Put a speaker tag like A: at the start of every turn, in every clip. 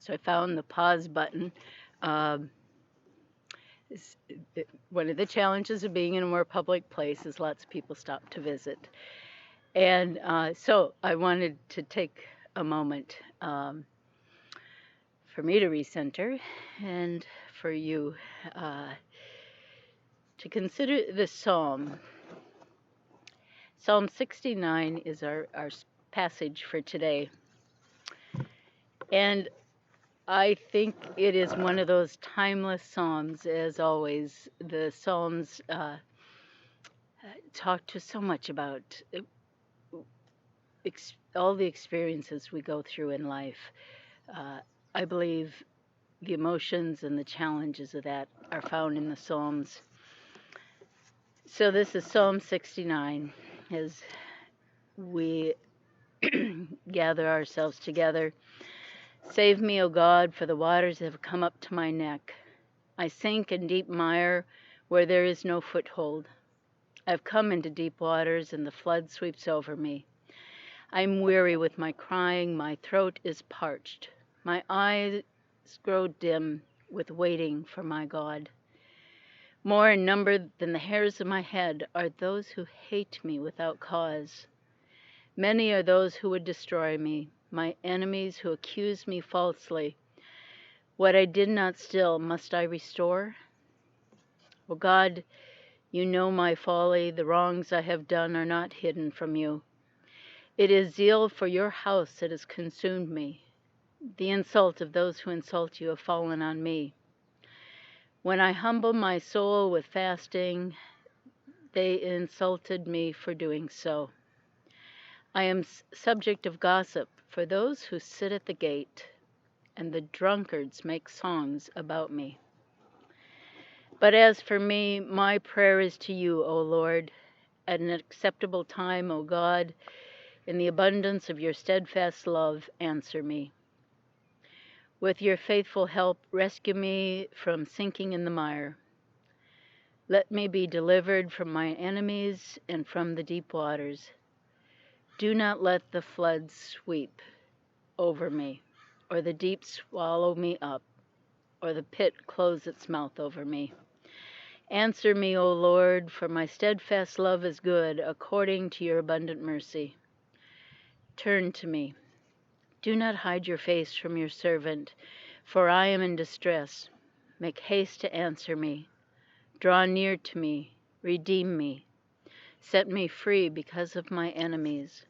A: So I found the pause button. Um, One of the challenges of being in a more public place is lots of people stop to visit. And so I wanted to take a moment for me to recenter and for you uh, to consider this psalm. Psalm 69 is our passage for today. And I think it is one of those timeless psalms, as always. The psalms talk to so much about all the experiences we go through in life. Uh, I believe the emotions and the challenges of that are found in the psalms. So this is Psalm 69 as we gather ourselves together. Save me, O God, for the waters have come up to my neck. I sink in deep mire where there is no foothold. I've come into deep waters, and the flood sweeps over me. I'm weary with my crying, my throat is parched. My eyes grow dim with waiting for my God. More in number than the hairs of my head are those who hate me without cause. Many are those who would destroy me, my enemies who accuse me falsely. What I did not still, must I restore? O God, you know my folly. The wrongs I have done are not hidden from you. It is zeal for your house that has consumed me. The insult of those who insult you have fallen on me. When I humble my soul with fasting, they insulted me for doing so. I am subject of gossip for those who sit at the gate, and the drunkards make songs about me. But as for me, my prayer is to you, O Lord, at an acceptable time, O God. In the abundance of your steadfast love, answer me. With your faithful help, rescue me from sinking in the mire. Let me be delivered from my enemies and from the deep waters. Do not let the floods sweep over me, or the deep swallow me up, or the pit close its mouth over me. Answer me, O Lord, for my steadfast love is good, according to your abundant mercy. Turn to me. Do not hide your face from your servant, for I am in distress. Make haste to answer me. Draw near to me. Redeem me. Set me free because of my enemies.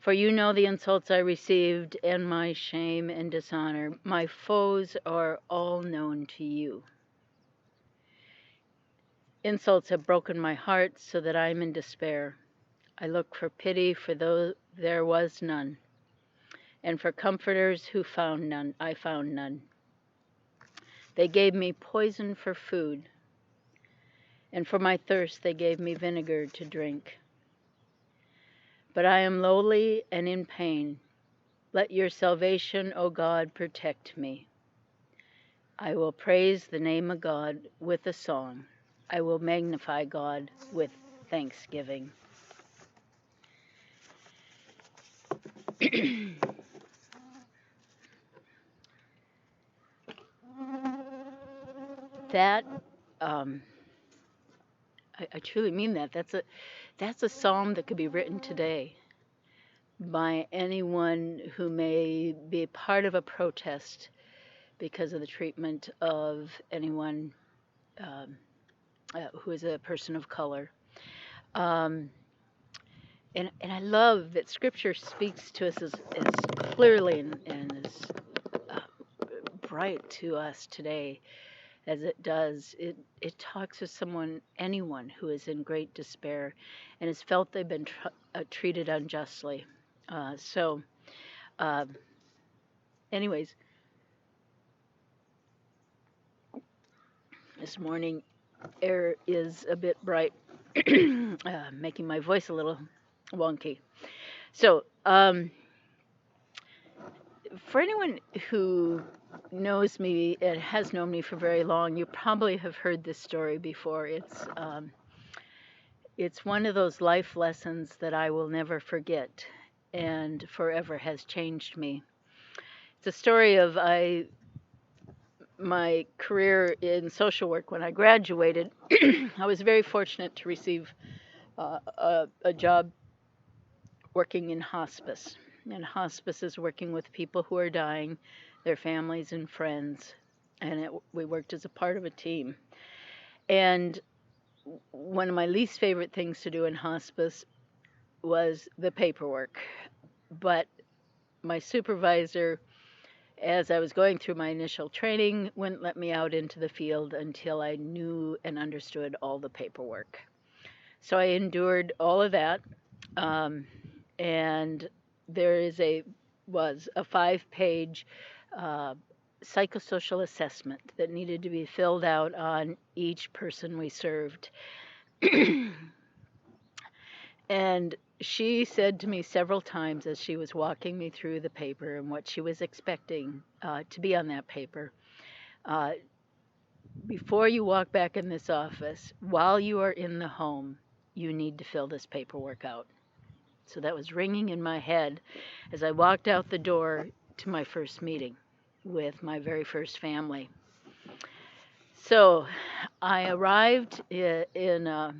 A: For you know the insults I received, and my shame and dishonor. My foes are all known to you. Insults have broken my heart so that I am in despair. I look for pity for those there was none, and for comforters who found none. I found none. They gave me poison for food, and for my thirst they gave me vinegar to drink. But I am lowly and in pain. Let your salvation, O God, protect me. I will praise the name of God with a song. I will magnify God with thanksgiving. That I truly mean that. That's a psalm that could be written today by anyone who may be part of a protest because of the treatment of anyone um, who is a person of color. Um, and I love that Scripture speaks to us as clearly and as uh, bright to us today as it does. It talks to anyone who is in great despair and has felt they've been treated unjustly. So, uh, anyways, this morning air is a bit bright, making my voice a little wonky. So, for anyone who knows me and has known me for very long, you probably have heard this story before. It's one of those life lessons that I will never forget and forever has changed me. It's a story of my career in social work. When I graduated, I was very fortunate to receive a job working in hospice. And hospice is working with people who are dying, their families and friends. And we worked as a part of a team. And one of my least favorite things to do in hospice was the paperwork. But my supervisor, as I was going through my initial training, wouldn't let me out into the field until I knew and understood all the paperwork. So I endured all of that. Um, and there was a 5-page uh, psychosocial assessment that needed to be filled out on each person we served. And she said to me several times as she was walking me through the paper and what she was expecting to be on that paper, uh, before you walk back in this office, while you are in the home, you need to fill this paperwork out. So that was ringing in my head as I walked out the door to my first meeting with my very first family. So I arrived in a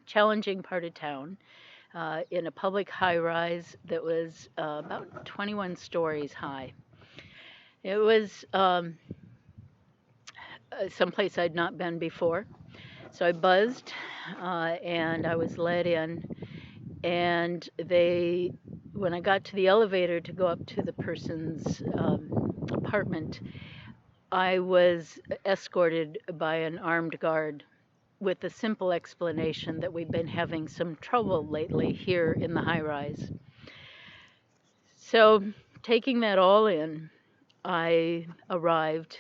A: challenging part of town, in a public high rise that was about 21 stories high. It was someplace I'd not been before. So I buzzed and I was led in. And when I got to the elevator to go up to the person's apartment, I was escorted by an armed guard with the simple explanation that we've been having some trouble lately here in the high rise. So, taking that all in, I arrived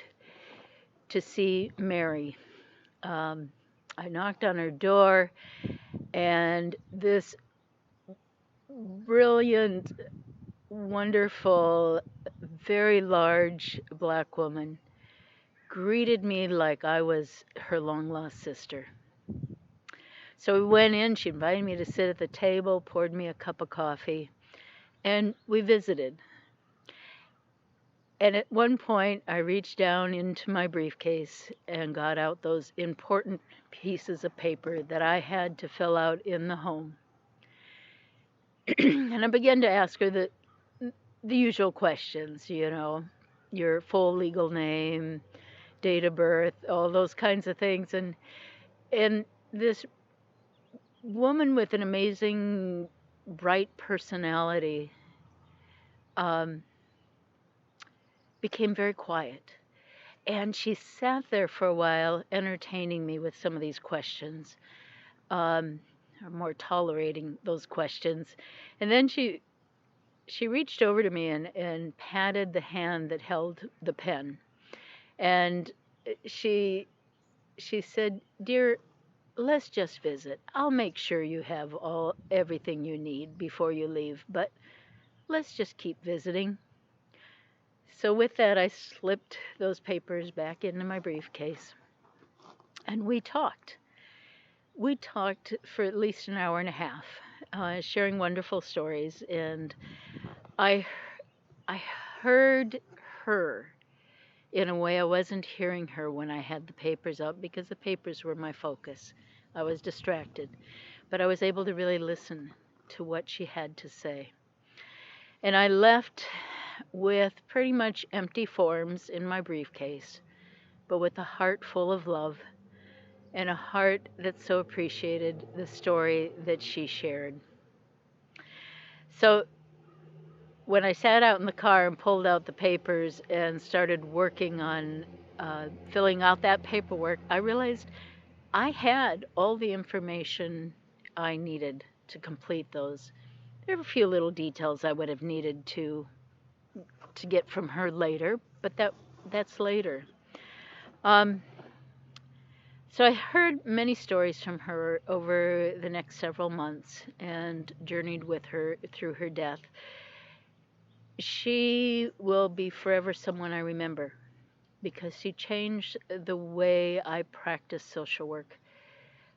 A: to see Mary. I knocked on her door, and this brilliant, wonderful, very large black woman greeted me like I was her long lost sister. So we went in, she invited me to sit at the table, poured me a cup of coffee, and we visited. And at one point, I reached down into my briefcase and got out those important pieces of paper that I had to fill out in the home. And I began to ask her the usual questions, your full legal name, date of birth, all those kinds of things. And this woman with an amazing, bright personality um, became very quiet. And she sat there for a while, entertaining me with some of these questions, or more tolerating those questions. And then she reached over to me and patted the hand that held the pen. And she said, "Dear, let's just visit. I'll make sure you have everything you need before you leave, but let's just keep visiting." So with that, I slipped those papers back into my briefcase, and we talked. We talked for at least an hour and a half, sharing wonderful stories, and I I heard her in a way I wasn't hearing her when I had the papers up, because the papers were my focus. I was distracted, but I was able to really listen to what she had to say. And I left with pretty much empty forms in my briefcase, but with a heart full of love and a heart that so appreciated the story that she shared. So when I sat out in the car and pulled out the papers and started working on filling out that paperwork, I realized I had all the information I needed to complete those. There were a few little details I would have needed to get from her later, but that's later. So I heard many stories from her over the next several months and journeyed with her through her death. She will be forever someone I remember because she changed the way I practice social work.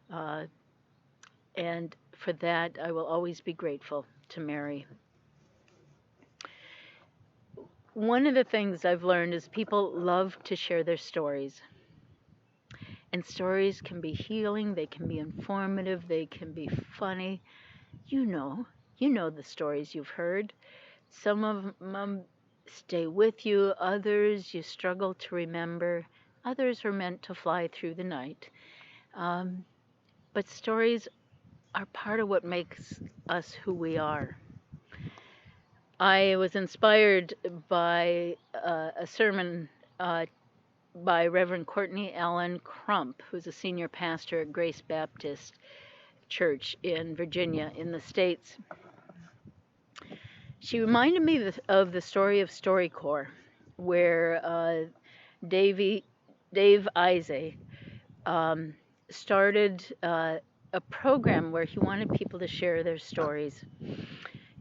A: And for that, I will always be grateful to Mary. one of the things I've learned is people love to share their stories. And stories can be healing, they can be informative, they can be funny. You know, you know the stories you've heard. Some of them stay with you, others you struggle to remember, others are meant to fly through the night. Um, but stories are part of what makes us who we are. I was inspired by a sermon by Reverend Courtney Allen Crump, who's a senior pastor at Grace Baptist Church in Virginia, in the States. She reminded me of the story of StoryCorps, where Dave Isay started a program where he wanted people to share their stories.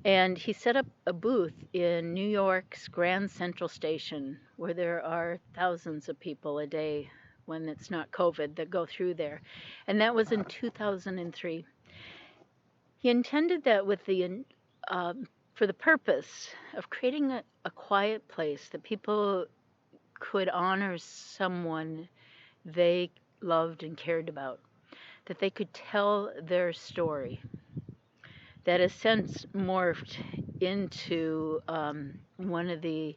A: And he set up a booth in New York's Grand Central Station, where there are thousands of people a day when it's not COVID that go through there. And that was in 2003. He intended that for the purpose of creating a quiet place that people could honor someone they loved and cared about, that they could tell their story. That has since morphed into one of the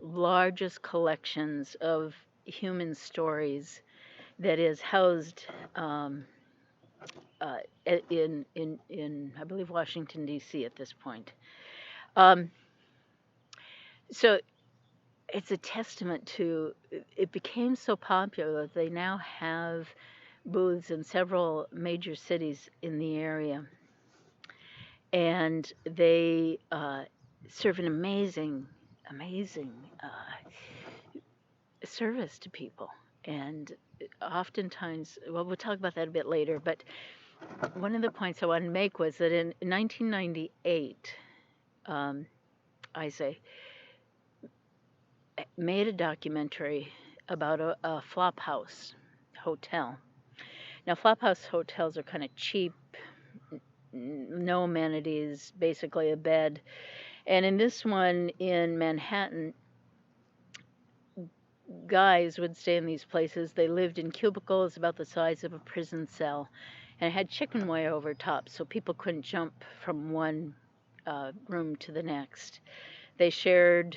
A: largest collections of human stories that is housed in I believe Washington D.C. at this point. So it's a testament to it became so popular that they now have booths in several major cities in the area, and they serve an amazing service to people. And oftentimes, well, we'll talk about that a bit later, but one of the points I wanted to make was that in 1998, Isay made a documentary about a flop house hotel. Now, flop house hotels are kind of cheap, no amenities, basically a bed. And in this one in Manhattan, guys would stay in these places. They lived in cubicles about the size of a prison cell, and it had chicken wire over top, so people couldn't jump from one room to the next. They shared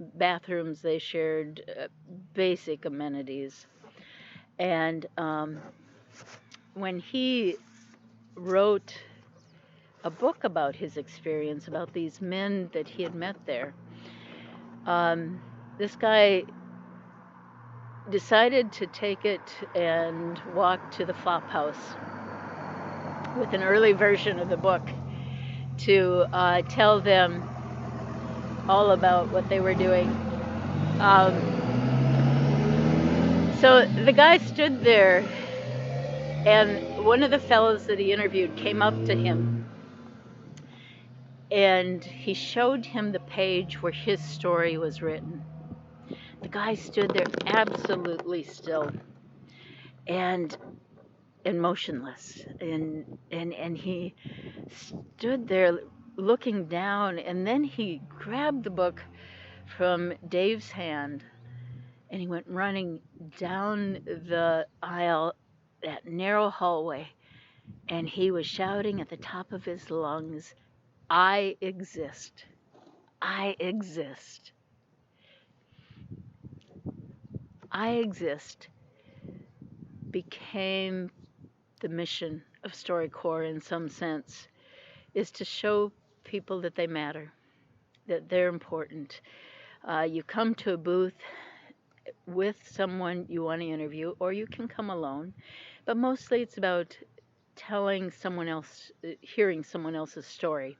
A: bathrooms, they shared basic amenities. And when he wrote a book about his experience, about these men that he had met there, this guy decided to take it and walk to the flop house with an early version of the book to tell them all about what they were doing. So the guy stood there, and one of the fellows that he interviewed came up to him, and he showed him the page where his story was written. The guy stood there absolutely still and motionless, and he stood there looking down, and then he grabbed the book from Dave's hand and he went running down the aisle, that narrow hallway, and he was shouting at the top of his lungs, "I exist. I exist. I exist," became the mission of StoryCorps in some sense, is to show people that they matter, that they're important. You come to a booth with someone you want to interview, or you can come alone, but mostly it's about telling someone else, hearing someone else's story.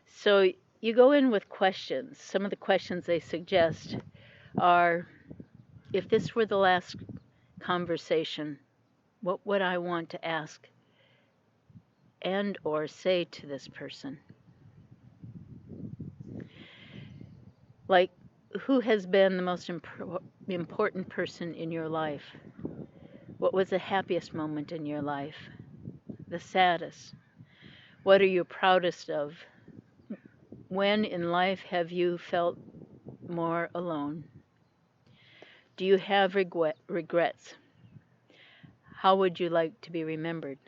A: So you go in with questions. Some of the questions they suggest are, if this were the last conversation, what would I want to ask and or say to this person? Like, who has been the most important person in your life? What was the happiest moment in your life? The saddest? What are you proudest of? When in life have you felt more alone? Do you have regrets? How would you like to be remembered?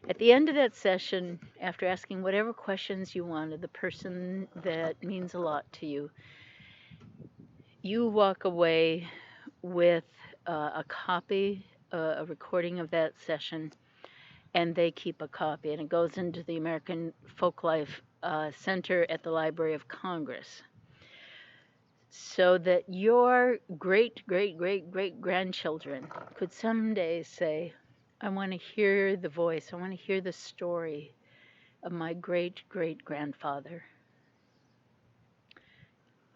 A: At the end of that session, after asking whatever questions you wanted, the person that means a lot to you, you walk away with a copy, a recording of that session, and they keep a copy, and it goes into the American Folklife Center at the Library of Congress, so that your great, great, great, great grandchildren could someday say, I want to hear the voice, I want to hear the story of my great, great grandfather.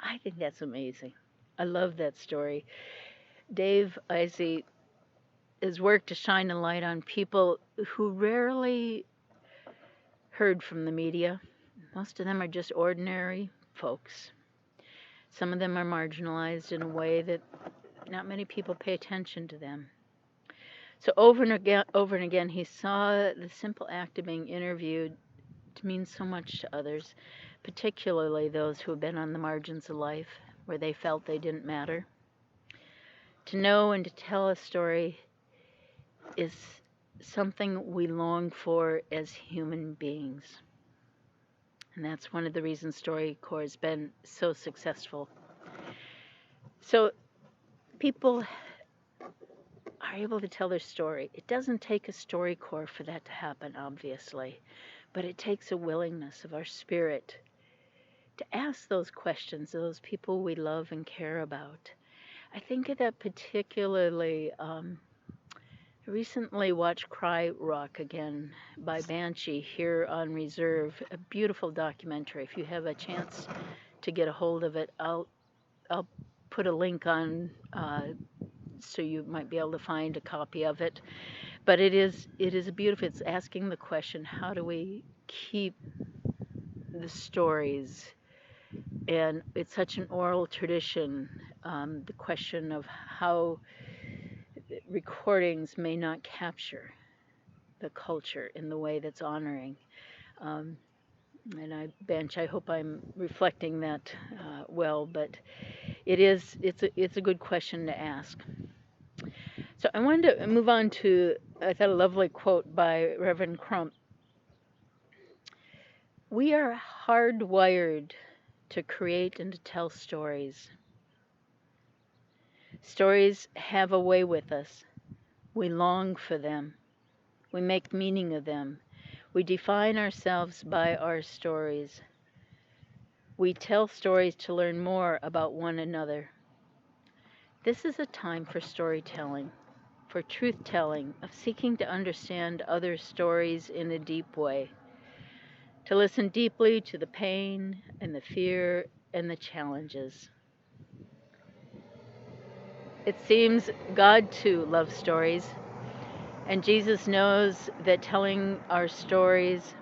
A: I think that's amazing. I love that story. Dave Isey has worked to shine a light on people who rarely heard from the media. Most of them are just ordinary folks. Some of them are marginalized in a way that not many people pay attention to them. So over and again, he saw the simple act of being interviewed to mean so much to others, particularly those who have been on the margins of life, where they felt they didn't matter. To know and to tell a story is something we long for as human beings. And that's one of the reasons StoryCorps has been so successful. So people are able to tell their story. It doesn't take a StoryCorps for that to happen, obviously, but it takes a willingness of our spirit to ask those questions of those people we love and care about. I think of that particularly. I recently watched Cry Rock again by Banshee here on Reserve, a beautiful documentary. If you have a chance to get a hold of it, I'll put a link on so you might be able to find a copy of it. But it is a beautiful. It's asking the question: how do we keep the stories? And it's such an oral tradition. The question of how recordings may not capture the culture in the way that's honoring. And I hope I'm reflecting that well, but it's a good question to ask. So I wanted to move on to, I thought, a lovely quote by Reverend Crump. We are hardwired to create and to tell stories. Stories have a way with us. We long for them. We make meaning of them. We define ourselves by our stories. We tell stories to learn more about one another. This is a time for storytelling, for truth-telling, of seeking to understand other stories in a deep way, to listen deeply to the pain and the fear and the challenges. It seems God too loves stories, and Jesus knows that telling our stories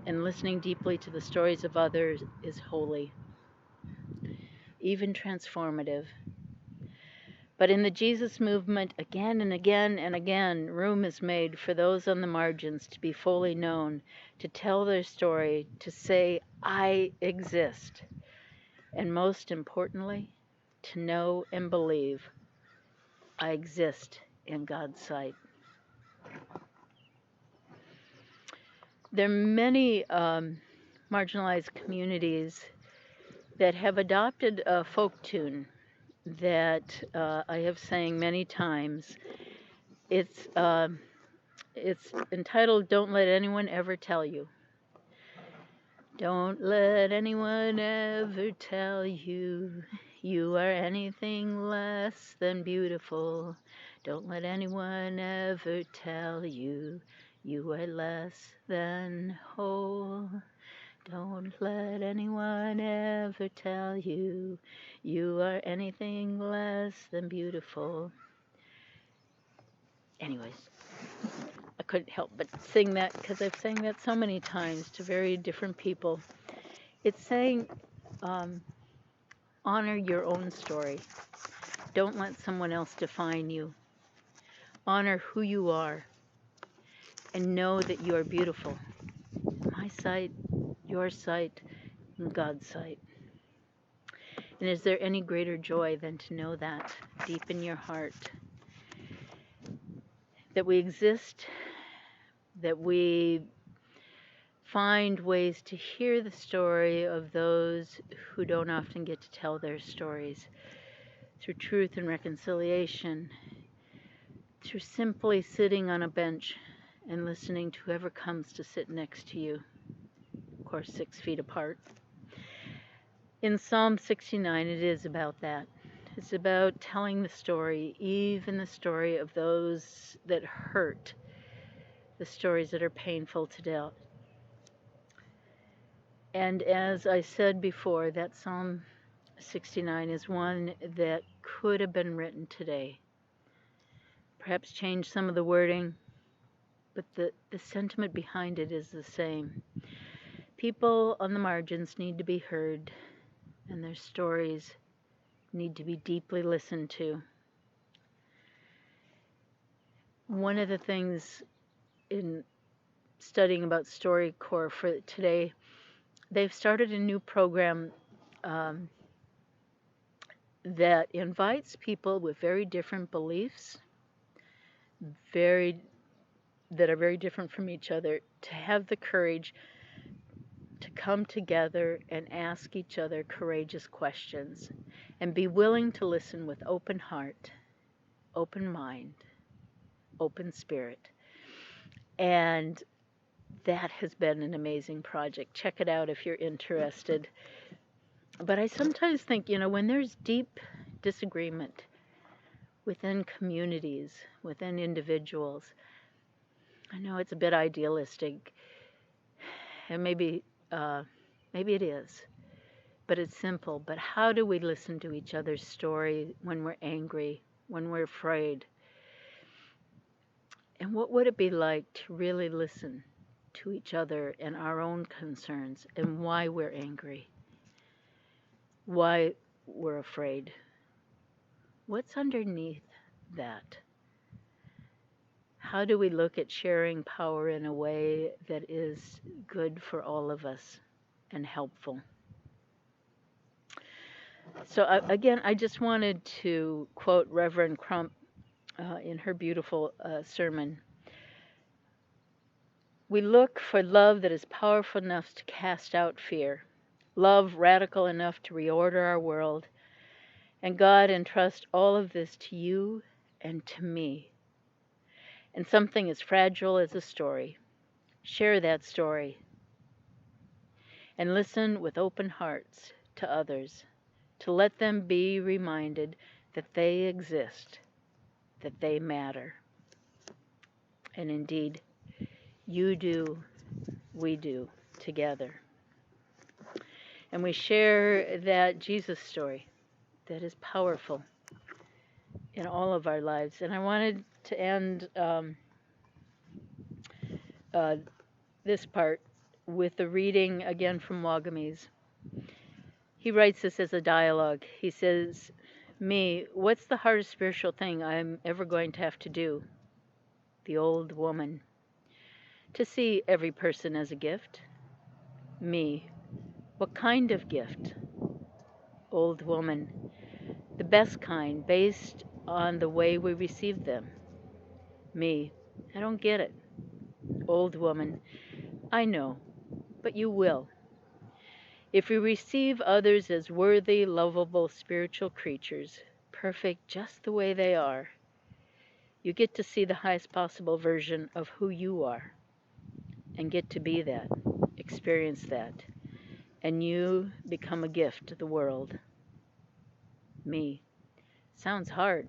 A: and listening deeply to the stories of others is holy, even transformative. But in the Jesus movement, again and again and again, room is made for those on the margins to be fully known, to tell their story, to say, I exist. And most importantly, to know and believe I exist in God's sight. There are many marginalized communities that have adopted a folk tune that I have sang many times. It's entitled "Don't Let Anyone Ever Tell You." Don't let anyone ever tell you you are anything less than beautiful. Don't let anyone ever tell you you are less than whole. Don't let anyone ever tell you you are anything less than beautiful. Anyways, I couldn't help but sing that because I've sang that so many times to very different people. It's saying, honor your own story. Don't let someone else define you. Honor who you are and know that you are beautiful. My sight, your sight, and God's sight. And is there any greater joy than to know that deep in your heart? That we exist, that we find ways to hear the story of those who don't often get to tell their stories through truth and reconciliation, through simply sitting on a bench and listening to whoever comes to sit next to you, of course, 6 feet apart. In Psalm 69, it is about that. It's about telling the story, even the story of those that hurt, the stories that are painful to tell. And as I said before, that Psalm 69 is one that could have been written today. Perhaps change some of the wording, but the sentiment behind it is the same. People on the margins need to be heard, and their stories need to be deeply listened to. One of the things in studying about StoryCorps for today, they've started a new program that invites people with very different beliefs, that are very different from each other, to have the courage to come together and ask each other courageous questions and be willing to listen with open heart, open mind, open spirit. And that has been an amazing project. Check it out if you're interested. But I sometimes think, when there's deep disagreement within communities, within individuals, I know it's a bit idealistic, and maybe it is, but it's simple. But how do we listen to each other's story when we're angry, when we're afraid? And what would it be like to really listen to each other and our own concerns and why we're angry, why we're afraid? What's underneath that? How do we look at sharing power in a way that is good for all of us and helpful? So again, I just wanted to quote Reverend Crump in her beautiful sermon. We look for love that is powerful enough to cast out fear, love radical enough to reorder our world, and God entrust all of this to you and to me. And something as fragile as a story. Share that story and listen with open hearts to others, to let them be reminded that they exist, that they matter. And indeed, you do, we do, together. And we share that Jesus story that is powerful in all of our lives. And I wanted to end this part with a reading again from Wagamese. He writes this as a dialogue. He says, "Me, what's the hardest spiritual thing I'm ever going to have to do?" The old woman. "To see every person as a gift." Me. "What kind of gift?" Old woman. "The best kind, based on the way we receive them." Me. "I don't get it." Old woman. "I know, but you will. If we receive others as worthy, lovable, spiritual creatures, perfect just the way they are, you get to see the highest possible version of who you are and get to be that, experience that, and you become a gift to the world." Me. "Sounds hard."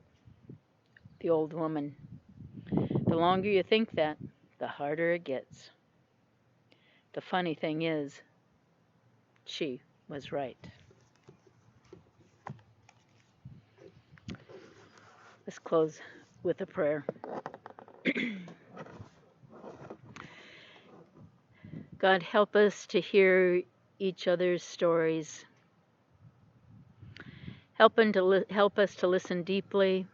A: The old woman. "The longer you think that, the harder it gets. The funny thing is, she was right." Let's close with a prayer. God, help us to hear each other's stories. Help us to listen deeply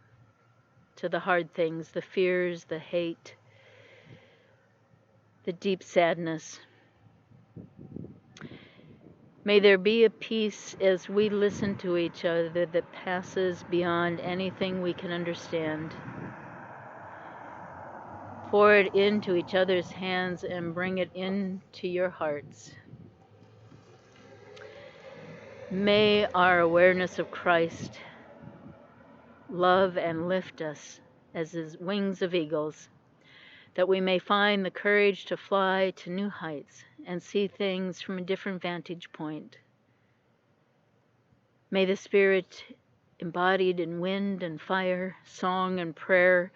A: to the hard things, the fears, the hate, the deep sadness. May there be a peace as we listen to each other that passes beyond anything we can understand. Pour it into each other's hands and bring it into your hearts. May our awareness of Christ love and lift us as his wings of eagles, that we may find the courage to fly to new heights and see things from a different vantage point. May the Spirit, embodied in wind and fire, song and prayer,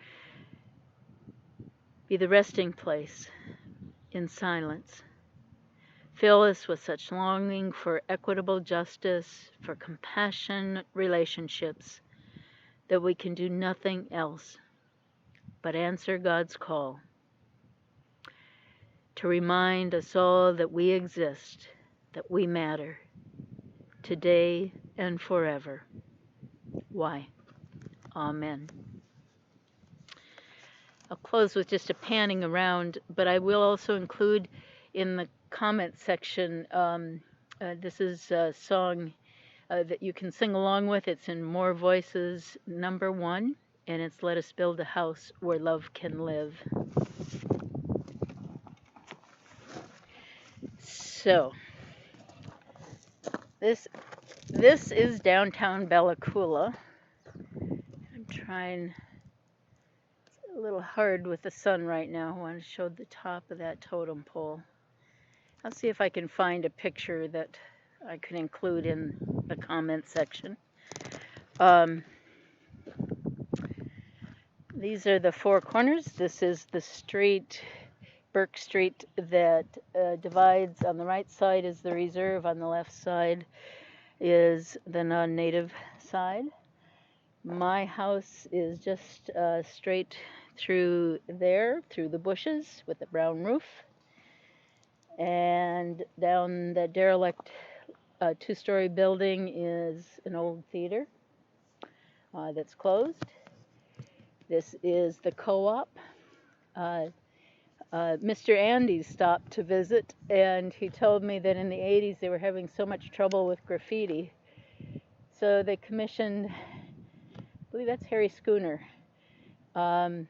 A: be the resting place in silence. Fill us with such longing for equitable justice, for compassionate relationships, that we can do nothing else but answer God's call to remind us all that we exist, that we matter, today and forever. Why? Amen. I'll close with just a panning around, but I will also include in the comment section, this is a song that you can sing along with. It's in More Voices, number 1, and it's Let Us Build a House Where Love Can Live. So, this is downtown Bella Coola. I'm trying, it's a little hard with the sun right now. I want to show the top of that totem pole. I'll see if I can find a picture that I can include in the comment section. These are the four corners. This is the street, Burke Street, that divides. On the right side is the reserve, on the left side is the non-native side. My house is just straight through there, through the bushes with the brown roof. And down the derelict 2-story building is an old theater that's closed. This is the co-op. Mr. Andy stopped to visit, and he told me that in the 80s they were having so much trouble with graffiti. So they commissioned, I believe that's Harry Schooner, to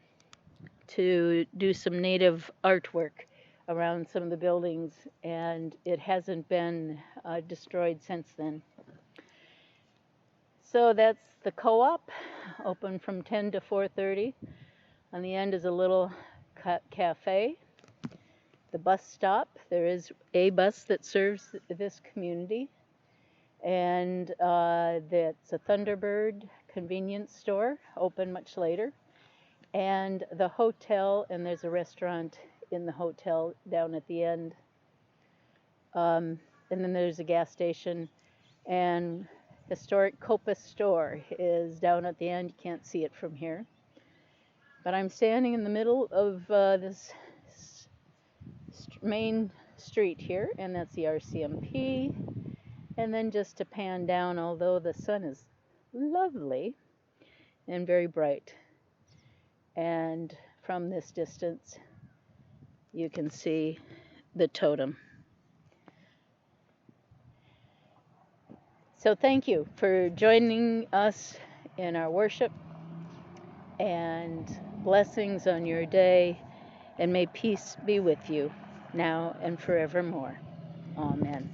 A: do some native artwork around some of the buildings, and it hasn't been destroyed since then. So that's the co-op, open from 10 to 4:30. On the end is a little cafe. The bus stop, there is a bus that serves this community, and that's a Thunderbird convenience store, open much later, and the hotel, and there's a restaurant in the hotel down at the end. And then there's a gas station, and historic Copa store is down at the end. You can't see it from here. But I'm standing in the middle of this main street here, and that's the RCMP. And then just to pan down, although the sun is lovely and very bright, and from this distance you can see the totem. So thank you for joining us in our worship, and blessings on your day, and may peace be with you now and forevermore. Amen.